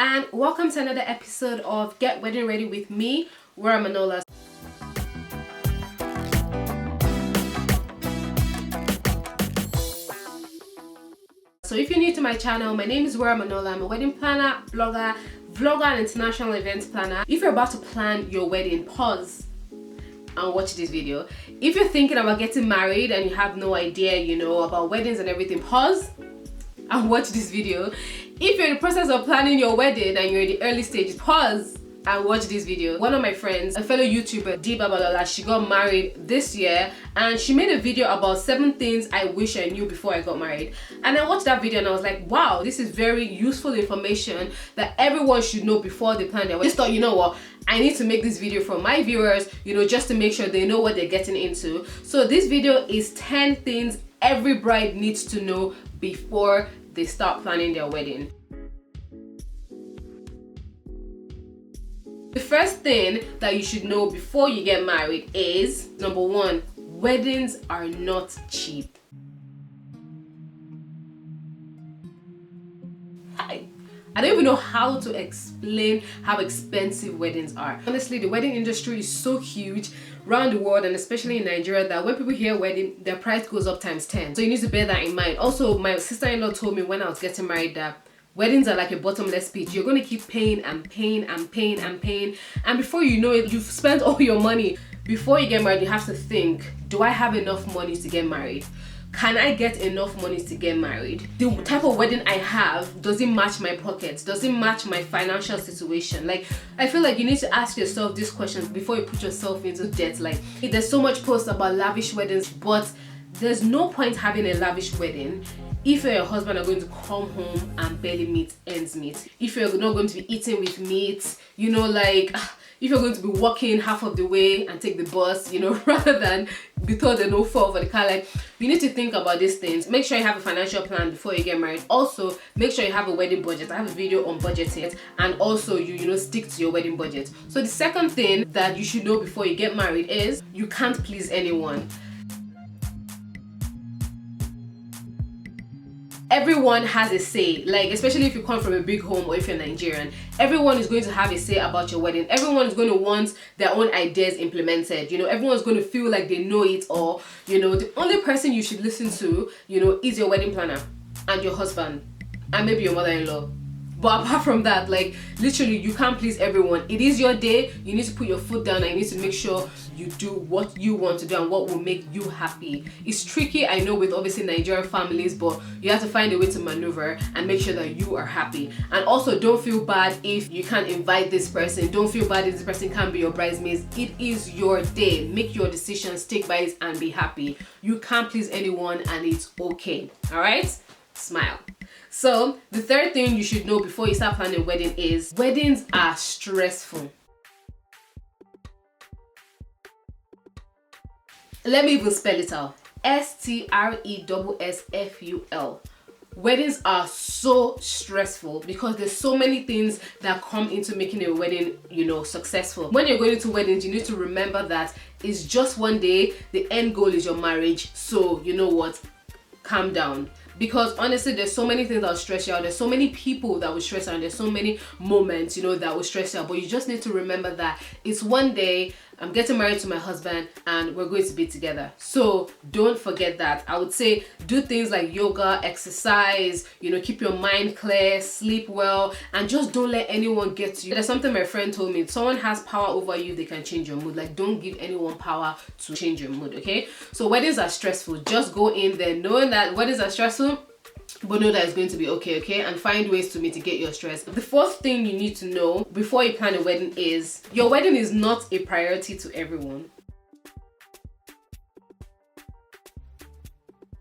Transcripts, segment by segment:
and welcome to another episode of Get Wedding Ready with me, Wura Manola. So if you're new to my channel, my name is Wura Manola. I'm a wedding planner, blogger, vlogger, and international events planner. If you're about to plan your wedding, pause and watch this video. If you're thinking about getting married and you have no idea, about weddings and everything, pause and watch this video. If you're in the process of planning your wedding and you're in the early stages, pause and watch this video. One of my friends, a fellow YouTuber, Wura, she got married this year and she made a video about 7 things I wish I knew before I got married. And I watched that video and I was like, wow, this is very useful information that everyone should know before they plan their wedding. I just thought, you know what, I need to make this video for my viewers, just to make sure they know what they're getting into. So this video is 10 things every bride needs to know before they start planning their wedding. The first thing that you should know before you get married is, number 1, weddings are not cheap. I don't even know how to explain how expensive weddings are. Honestly, the wedding industry is so huge around the world, and especially in Nigeria, that when people hear wedding, their price goes up times 10. So you need to bear that in mind. Also, my sister-in-law told me when I was getting married that weddings are like a bottomless pit. You're going to keep paying and paying and paying and paying, and before you know it, you've spent all your money. Before you get married, you have to think, do I have enough money to get married? Can I get enough money to get married? The type of wedding I have, does it match my pockets? Does it match my financial situation? Like, I feel like you need to ask yourself these questions before you put yourself into debt. Like, there's so much posts about lavish weddings, but there's no point having a lavish wedding if you and your husband are going to come home and barely meet ends meet. If you're not going to be eating with meat, if you're going to be walking half of the way and take the bus, rather than be told no fall for the car. Like, you need to think about these things. Make sure you have a financial plan before you get married. Also, make sure you have a wedding budget. I have a video on budgeting, and also you stick to your wedding budget. So the second thing that you should know before you get married is you can't please anyone. Everyone has a say, like, especially if you come from a big home or if you're Nigerian, everyone is going to have a say about your wedding. Everyone is going to want their own ideas implemented. Everyone's going to feel like they know it all. The only person you should listen to, is your wedding planner and your husband and maybe your mother-in-law. But apart from that, like, literally, you can't please everyone. It is your day. You need to put your foot down and you need to make sure you do what you want to do and what will make you happy. It's tricky, I know, with obviously Nigerian families, but you have to find a way to maneuver and make sure that you are happy. And also, don't feel bad if you can't invite this person. Don't feel bad if this person can't be your bridesmaids. It is your day. Make your decisions, take bites, and be happy. You can't please anyone, and it's okay. All right? Smile. So the third thing you should know before you start planning a wedding is weddings are stressful. Let me even spell it out. STRESSFUL. Weddings are so stressful because there's so many things that come into making a wedding, successful. When you're going to weddings, you need to remember that it's just one day. The end goal is your marriage. So you know what? Calm down. Because honestly, there's so many things that will stress you out. There's so many people that will stress you out. There's so many moments, that will stress you out. But you just need to remember that it's one day. I'm getting married to my husband and we're going to be together. So don't forget that. I would say do things like yoga, exercise, keep your mind clear, sleep well, and just don't let anyone get to you. There's something my friend told me. If someone has power over you, they can change your mood. Like, don't give anyone power to change your mood, okay? So weddings are stressful. Just go in there knowing that weddings are stressful, but know that it's going to be okay? And find ways to mitigate your stress. The fourth thing you need to know before you plan a wedding is your wedding is not a priority to everyone.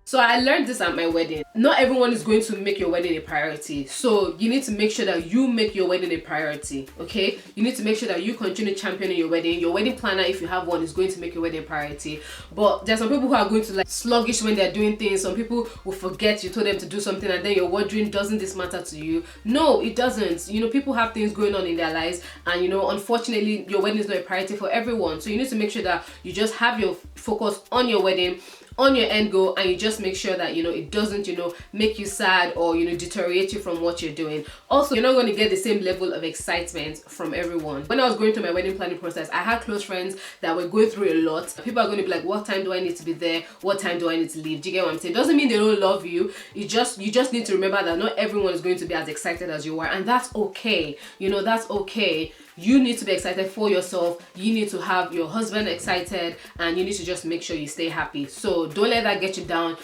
So I learned this at my wedding. Not everyone is going to make your wedding a priority. So you need to make sure that you make your wedding a priority, okay? You need to make sure that you continue championing your wedding. Your wedding planner, if you have one, is going to make your wedding a priority. But there's some people who are going to sluggish when they're doing things. Some people will forget you told them to do something and then you're wondering, doesn't this matter to you? No, it doesn't. People have things going on in their lives, and unfortunately, your wedding is not a priority for everyone. So you need to make sure that you just have your focus on your wedding, on your end goal, and you just make sure that it doesn't make you sad or deteriorate you from what you're doing. Also, you're not going to get the same level of excitement from everyone. When I was going through my wedding planning process, I had close friends that were going through a lot. People are going to be like, what time do I need to be there? What time do I need to leave? Do you get what I'm saying? Doesn't mean they don't love you. You just need to remember that not everyone is going to be as excited as you are, and that's okay. That's okay. You need to be excited for yourself. You need to have your husband excited, and you need to just make sure you stay happy. So don't let that get you down,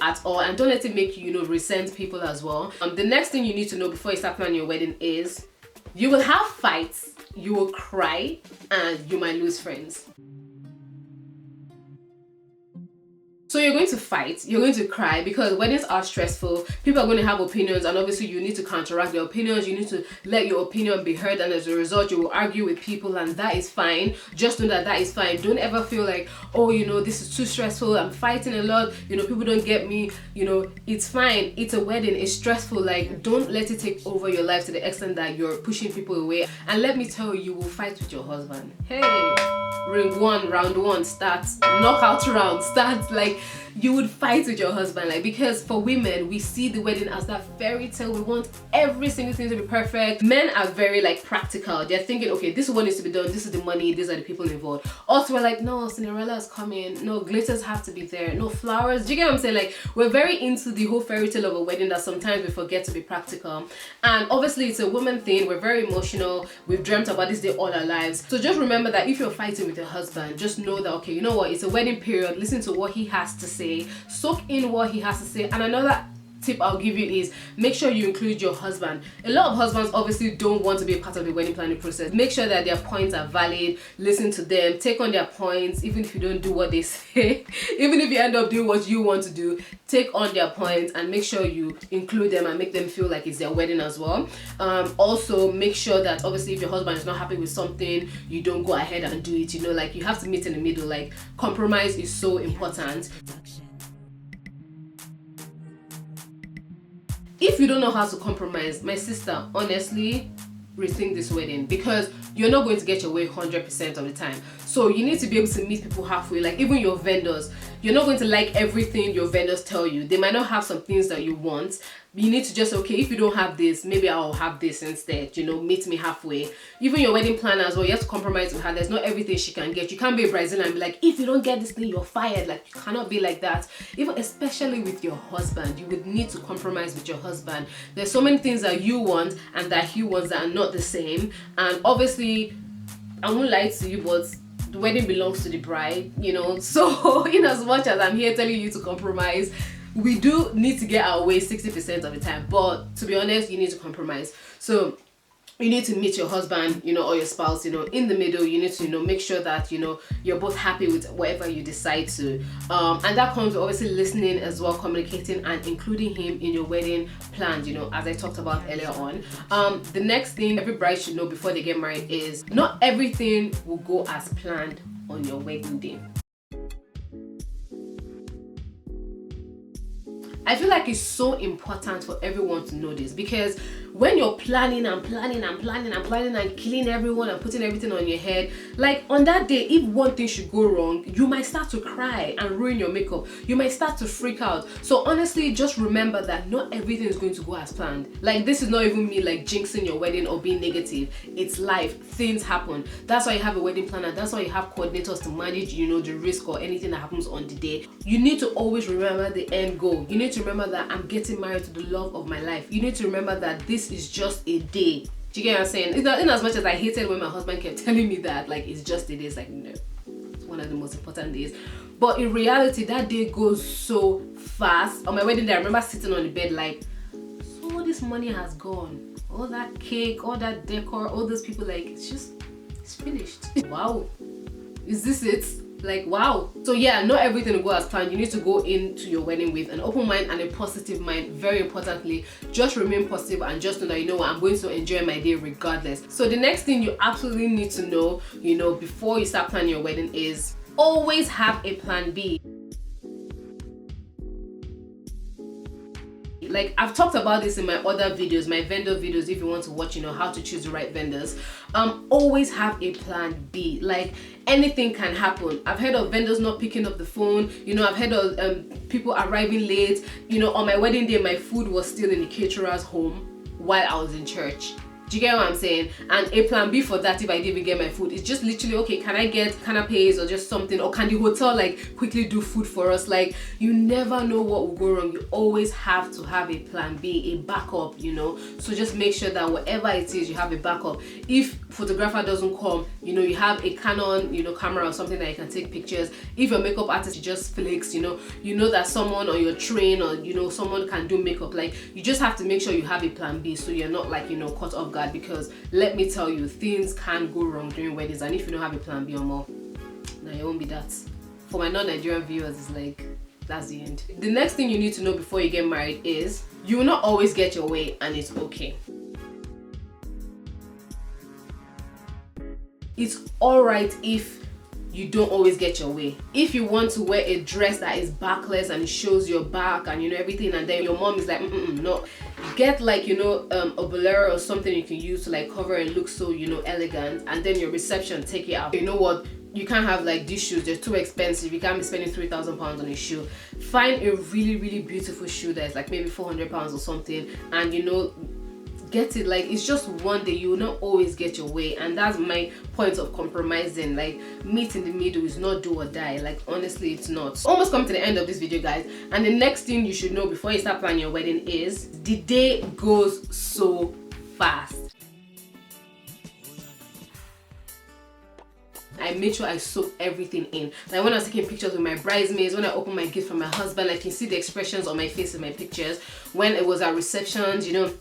at all, and don't let it make you, resent people as well. The next thing you need to know before you start planning your wedding is you will have fights, you will cry, and you might lose friends. So you're going to fight, you're going to cry, because weddings are stressful. People are going to have opinions, and obviously you need to counteract their opinions. You need to let your opinion be heard, and as a result you will argue with people, and that is fine. Just know that is fine. Don't ever feel like, oh, this is too stressful, I'm fighting a lot, people don't get me. It's fine. It's a wedding, it's stressful. Like, don't let it take over your life to the extent that you're pushing people away. And let me tell you, you will fight with your husband. Hey, ring one, round one starts, knockout round starts. Like, you would fight with your husband, like, because for women, we see the wedding as that fairy tale. We want every single thing to be perfect. Men are very practical. They're thinking, okay, this is what needs to be done, this is the money, these are the people involved. Also, we're like, no, Cinderella is coming, no, glitters have to be there, no flowers. Do you get what I'm saying? Like, we're very into the whole fairy tale of a wedding that sometimes we forget to be practical. And obviously it's a woman thing. We're very emotional. We've dreamt about this day all our lives. So just remember that if you're fighting with your husband, just know that, okay, you know what, it's a wedding period. Listen to what he has to say, soak in what he has to say. And another tip I'll give you is make sure you include your husband. A lot of husbands obviously don't want to be a part of the wedding planning process. Make sure that their points are valid. Listen to them, take on their points, even if you don't do what they say. Even if you end up doing what you want to do, take on their points and make sure you include them and make them feel like it's their wedding as well. Also, make sure that obviously if your husband is not happy with something, you don't go ahead and do it. Like, you have to meet in the middle. Like, compromise is so important. If you don't know how to compromise, my sister, honestly, rethink this wedding, because you're not going to get your way 100% of the time. So you need to be able to meet people halfway. Like, even your vendors, you're not going to like everything your vendors tell you. They might not have some things that you want. You need to just, okay, if you don't have this, maybe I'll have this instead. Meet me halfway. Even your wedding planner as well, you have to compromise with her. There's not everything she can get. You can't be a Brazilian and be like, if you don't get this thing, you're fired. Like, you cannot be like that. Even especially with your husband, you would need to compromise with your husband. There's so many things that you want and that he wants that are not the same. And obviously, I won't lie to you, but the wedding belongs to the bride, So in as much as I'm here telling you to compromise, we do need to get our way 60% of the time. But to be honest, you need to compromise. So you need to meet your husband, or your spouse, in the middle. You need to, make sure that, you're both happy with whatever you decide to. And that comes with obviously listening as well, communicating and including him in your wedding plans, as I talked about earlier on. The next thing every bride should know before they get married is not everything will go as planned on your wedding day. I feel like it's so important for everyone to know this, because when you're planning and killing everyone and putting everything on your head, like on that day, if one thing should go wrong, you might start to cry and ruin your makeup. You might start to freak out. So honestly, just remember that not everything is going to go as planned. Like, this is not even me like jinxing your wedding or being negative. It's life. Things happen. That's why you have a wedding planner. That's why you have coordinators to manage, the risk or anything that happens on the day. You need to always remember the end goal. You need to remember that I'm getting married to the love of my life. You need to remember that this is just a day. Do you get what I'm saying? In as much as I hated when my husband kept telling me that, like, it's just a day, it's like, no, it's one of the most important days. But in reality, that day goes so fast. On my wedding day, I remember sitting on the bed like, so all this money has gone. All that cake, all that decor, all those people, like, it's finished. Wow. Is this it? Like, wow. So yeah, not everything will go as planned. You need to go into your wedding with an open mind and a positive mind. Very importantly, just remain positive and just know that, I'm going to enjoy my day regardless. So the next thing you absolutely need to know, before you start planning your wedding is always have a plan B. Like I've talked about this in my other videos, my vendor videos, if you want to watch, you know, how to choose the right vendors. Always have a plan B. Like anything can happen. I've heard of vendors not picking up the phone, you know, I've heard of people arriving late. You know, on my wedding day my food was still in the caterer's home while I was in church. Do you get what I'm saying? And a plan B for that, if I didn't even get my food, is just literally, okay, can I get canapes or just something, or can the hotel like quickly do food for us? Like, you never know what will go wrong. You always have to have a plan B, a backup, you know. So just make sure that whatever it is, you have a backup. If photographer doesn't come, you know, you have a Canon, you know, camera or something that you can take pictures. If your makeup artist just flakes, you know that someone on your train, or you know, someone can do makeup. Like, you just have to make sure you have a plan B, so you're not like, you know, caught off guard. Because let me tell you, things can go wrong during weddings, and if you don't have a plan B or more, now it won't be that. For my non-Nigerian viewers, it's like, that's the end. The next thing you need to know before you get married is you will not always get your way, and it's okay. It's alright if you don't always get your way. If you want to wear a dress that is backless and it shows your back and you know everything, and then your mom is like, no, get like, you know, a bolero or something you can use to like cover and look so, you know, elegant, and then your reception, take it out. You know what, you can't have like these shoes, they're too expensive, you can't be spending 3,000 pounds on a shoe. Find a really, really beautiful shoe that's like maybe 400 pounds or something, and you know, get it. Like, it's just one day, you will not always get your way, and that's my point of compromising. Like, meet in the middle is not do or die. Like, honestly, it's not. Almost come to the end of this video, guys, and the next thing you should know before you start planning your wedding is the day goes so fast. I made sure I soaked everything in. Like when I was taking pictures with my bridesmaids, when I opened my gift from my husband, like you see the expressions on my face in my pictures. When it was at receptions, you know,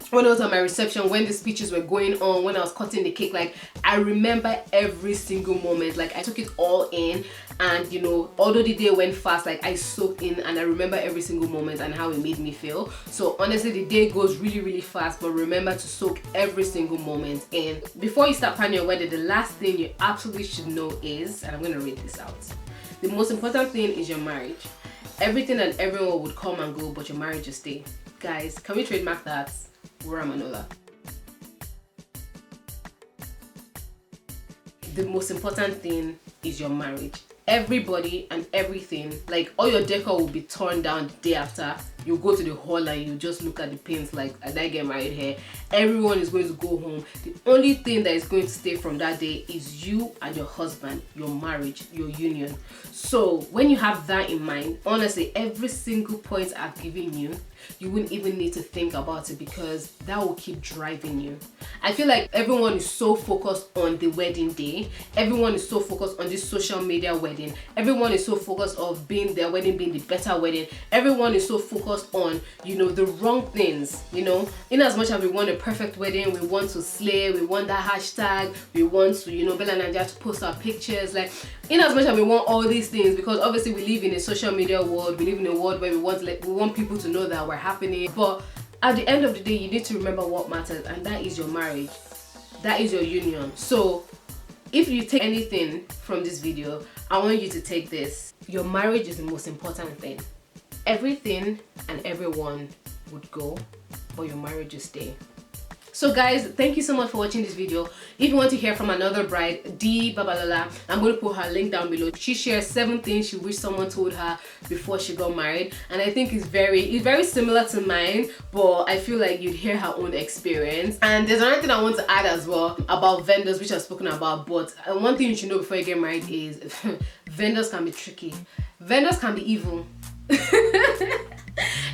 when I was at my reception, when the speeches were going on, when I was cutting the cake, like I remember every single moment. Like I took it all in, and you know, although the day went fast, like I soaked in and I remember every single moment and how it made me feel. So honestly, the day goes really, really fast, but remember to soak every single moment in. Before you start planning your wedding, the last thing you absolutely should know is, and I'm gonna read this out, the most important thing is your marriage. Everything and everyone would come and go, but your marriage will stay. Guys, can we trademark that? Wura Manola. The most important thing is your marriage. Everybody and everything, like all your decor will be torn down the day after. You go to the hall and you just look at the paints like, did I get married here? Everyone is going to go home. The only thing that is going to stay from that day is you and your husband, your marriage, your union. So when you have that in mind, honestly, every single point I've given you, you wouldn't even need to think about it, because that will keep driving you. I feel like everyone is so focused on the wedding day. Everyone is so focused on this social media wedding. Everyone is so focused on being their wedding being the better wedding. Everyone is so focused on, you know, the wrong things, you know. In as much as we want a perfect wedding, we want to slay, we want that hashtag, we want to, you know, Bella and Nadia to post our pictures, like in as much as we want all these things, because obviously we live in a social media world, we live in a world where we want people to know that we're happening. But at the end of the day, you need to remember what matters, and that is your marriage, that is your union. So if you take anything from this video, I want you to take this: your marriage is the most important thing. Everything and everyone would go, but your marriage will stay. So guys, thank you so much for watching this video. If you want to hear from another bride, D Babalola, I'm going to put her link down below. She shares 7 things she wished someone told her before she got married, and I think it's very similar to mine, but I feel like you'd hear her own experience. And there's another thing I want to add as well about vendors, which I've spoken about, but one thing you should know before you get married is vendors can be tricky. Vendors can be evil.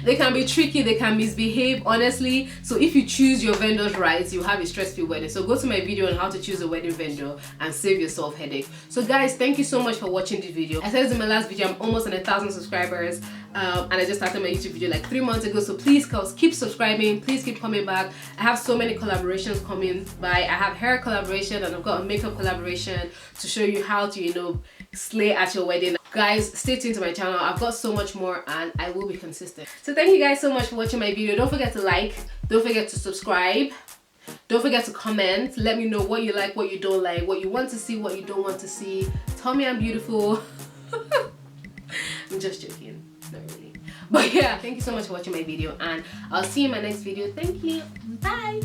They can be tricky, they can misbehave, honestly. So if you choose your vendors right, you have a stress-free wedding. So go to my video on how to choose a wedding vendor and save yourself headache. So guys, thank you so much for watching this video. I said this in my last video, I'm almost at 1,000 subscribers, and I just started my YouTube video like 3 months ago. So please keep subscribing, please keep coming back. I have so many collaborations coming by. I have hair collaboration and I've got a makeup collaboration to show you how to, you know, slay at your wedding. Guys, stay tuned to my channel. I've got so much more and I will be consistent. So thank you guys so much for watching my video. Don't forget to like, don't forget to subscribe, don't forget to comment. Let me know what you like, what you don't like, what you want to see, what you don't want to see. Tell me I'm beautiful. I'm just joking, not really. But yeah, thank you so much for watching my video, and I'll see you in my next video. Thank you. Bye.